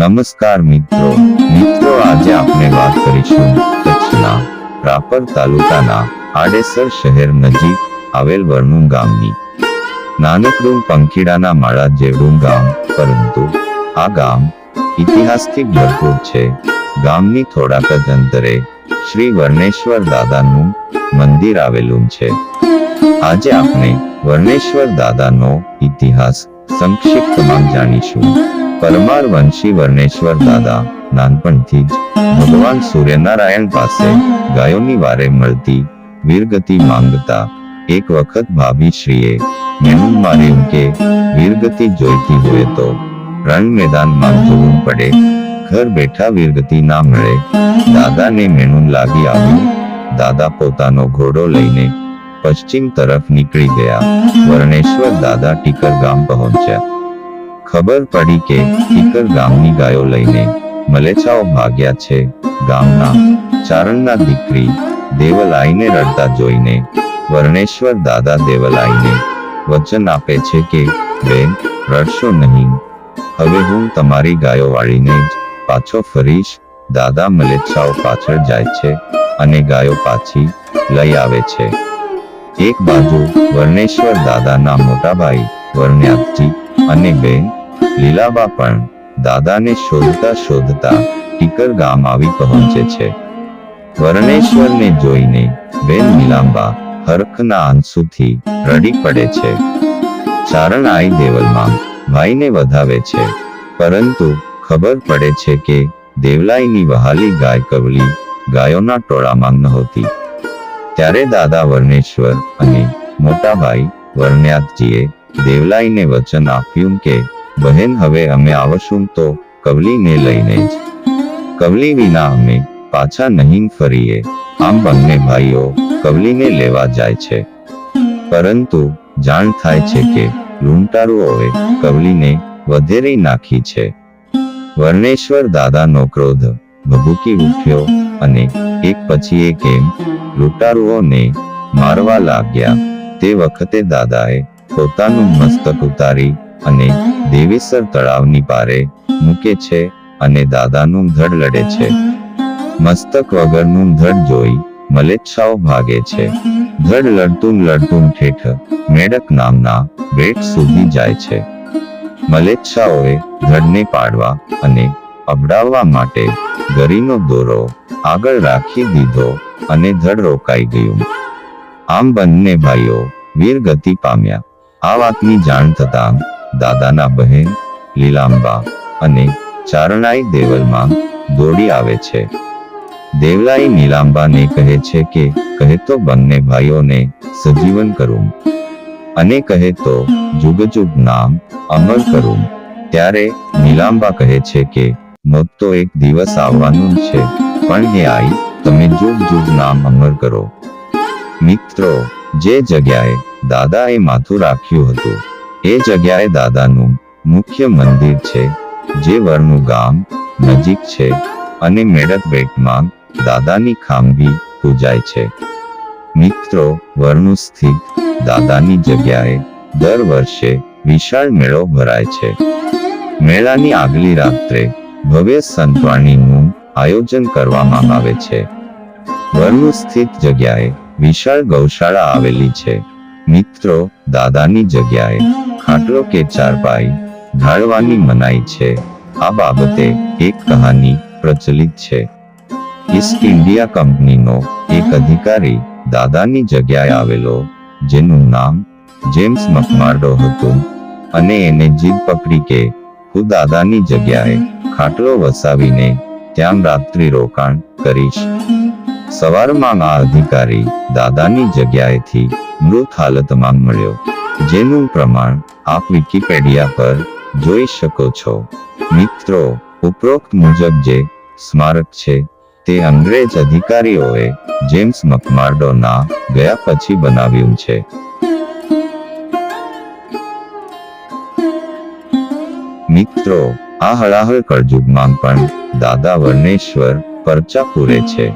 નમસ્કાર મિત્રો આજે આપણે વાત કરીશું કચ્છના રાપર તાલુકાના આડેસર શહેર નજીક આવેલ વરનું ગામની. નાનકડું પંખીડાના માળા જેવડું ગામ, પરંતુ આ ગામ ઇતિહાસથી ભરપૂર છે. ગામની થોડાક જ અંતરે શ્રી વર્ણેશ્વર દાદાનું મંદિર આવેલું છે. આજે આપણે વર્ણેશ્વર દાદાનો ઇતિહાસ સંક્ષિપ્તમાં જાણીશું. પરમાર વંશી વર્ણેશ્વર દાદા નાનપણથી જ ભગવાન સૂર્યનારાયણ પાસે ગાયોની વારે મળતી વીરગતિ માંગતા. એક વખત ભાભીશ્રીએ મેણું માર્યું કે વીરગતિ જોઈતી હોય તો રણ મેદાનમાં જવું પડે, ઘર બેઠા વીરગતિ ના મળે. દાદાને મેણું લાગી આવ્યું. દાદા પોતાનો ઘોડો લઈને પશ્ચિમ તરફ નીકળી ગયા. વર્ણેશ્વર દાદા ટીકર ગામ પહોંચ્યા. ખબર પડી કે ટીકર ગામની ગાયો લઈને મલેચ્છાઓ ભાગ્યા છે. ગામના ચારણના દીકરી દેવલાઈને રડતા જોઈને વર્ણેશ્વર દાદા દેવલાઈને વચન આપે છે કે બેન, રડશો નહીં, હવે હું તમારી ગાયો વાળીને જ પાછો ફરીશ. દાદા મલેચ્છાઓ પાછળ જાય છે અને ગાયો પાછી લઈ આવે છે. એક બાજુ વર્ણેશ્વર દાદાના મોટા ભાઈ વર્ણ્યાજી અને બેન લીલાબા પણ દાદાને શોધતા શોધતા ટીકર ગામ આવી પહોંચે છે. વર્ણેશ્વરને જોઈને બેન લીલાબા હરખના આંસુથી રડી પડે છે. ચારણ આઈ દેવલમાં ભાઈને વધાવે છે, પરંતુ ખબર પડે છે કે દેવલાઈની વહાલી ગાય કવલી ગાયોના ટોળામાં નહોતી. ત્યારે દાદા વર્ણેશ્વર અને મોટા ભાઈ વર્ણ્યાજીએ દેવલાઈને વચન આપ્યું કે બહેન, હવે અમે આવશું તો કવલીને લઈને જ, કવલી વિના અમે પાછા નહીં ફરીએ. આમ બંને ભાઈઓ કવલીને લેવા જાય છે, પરંતુ જાણ થાય છે કે લૂંટારુઓએ કવલીને વધેરી નાખી છે. વર્ણેશ્વર દાદાનો ક્રોધ ભભૂકી ઉઠ્યો અને એક પછી એક એમ લૂંટારુઓને મારવા લાગ્યા. તે વખતે દાદાએ પોતાનું મસ્તક ઉતારી અને દેવીસર તળાવની પારે મૂકે છે અને દાદાનું ધડ લડે છે. મસ્તક વગરનું ધડ જોઈ મલેચ્છાઓ ભાગે છે. ધડ લડતું લડતું ઠેઠ મેડક નામના બેટ સુધી જાય છે. મલેચ્છાઓએ ધડને પાડવા અને અબડાવવા માટે ગરીનો દોરો આગળ રાખી દીધો અને ધડ રોકાઈ ગયું. આમ બંને ભાઈઓ વીરગતિ પામ્યા. આ વાતની જાણ થતાં દાદાના બહેન લીલાંબા અને ચારણાઈ દેવલમાં દોડી આવે છે. દેવલાઈ નીલાંબાને કહે છે કે કહે તો બંને ભાઈઓને સજીવન કરું અને કહે તો જુગ જુગ નામ અમર કરું. ત્યારે નીલાંબા કહે છે કે મોત તો એક દિવસ આવવાનું જ છે, પણ હે આઈ, તમે જુગ જુગ નામ અમર કરો. મિત્રો, જે જગ્યાએ દાદાએ માથું રાખ્યું હતું એ જગ્યાએ દાદાનું મુખ્ય મંદિર છે, જે વરનું ગામ નજીક છે અને મેડક બેટમાં દાદાની ખાંભી પૂજાય છે. મિત્રો, વરનું સ્થિત દાદાની જગ્યાએ દર વર્ષે વિશાળ મેળો ભરાય છે. મેળાની આગલી રાત્રે ભવ્ય સંતવાણીનું આયોજન કરવામાં આવે છે. વરનું સ્થિત જગ્યાએ વિશાળ ગૌશાળા આવેલી છે. મિત્રો, દાદાની જગ્યાએ ખાટલો કે ચારપાઈ ઢાળવાની મનાઈ છે. આ બાબતે એક કહાની પ્રચલિત છે. ઈસ્ટ ઇન્ડિયા કંપનીનો એક અધિકારી દાદાની જગ્યાએ આવેલો, જેનું નામ જેમ્સ મકમાર્ડો હતું, અને એને જીદ પકડી કે હું દાદાની જગ્યાએ ખાટલો વસાવીને ત્યાં રાત્રિ રોકાણ કરીશ. સવારમાં આ અધિકારી દાદાની જગ્યાએથી મૃત હાલતમાં મળ્યો, જેનું પ્રમાણ આપ વિકિપીડિયા પર જોઈ શકો છો. મિત્રો, ઉપરોક્ત મુજબ જે સ્મારક છે તે અંગ્રેજ અધિકારીઓએ જેમ્સ મકમાર્ડોના ગયા પછી બનાવ્યું છે. મિત્રો, આ હળાહળ કળજુગમાં પણ દાદા વર્ણેશ્વર પરચા પૂરે છે.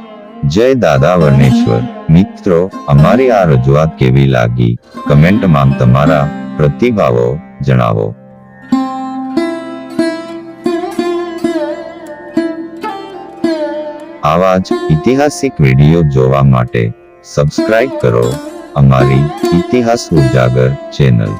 જય દાદા વર્ણેશ્વર. મિત્રો, અમારી આ રજૂઆત કેવી લાગી કમેન્ટમાં તમારા પ્રતિભાવો જણાવો. આવા જ ઐતિહાસિક વિડીયો જોવા માટે સબસ્ક્રાઇબ કરો અમારી ઇતિહાસ ઉજાગર ચેનલ।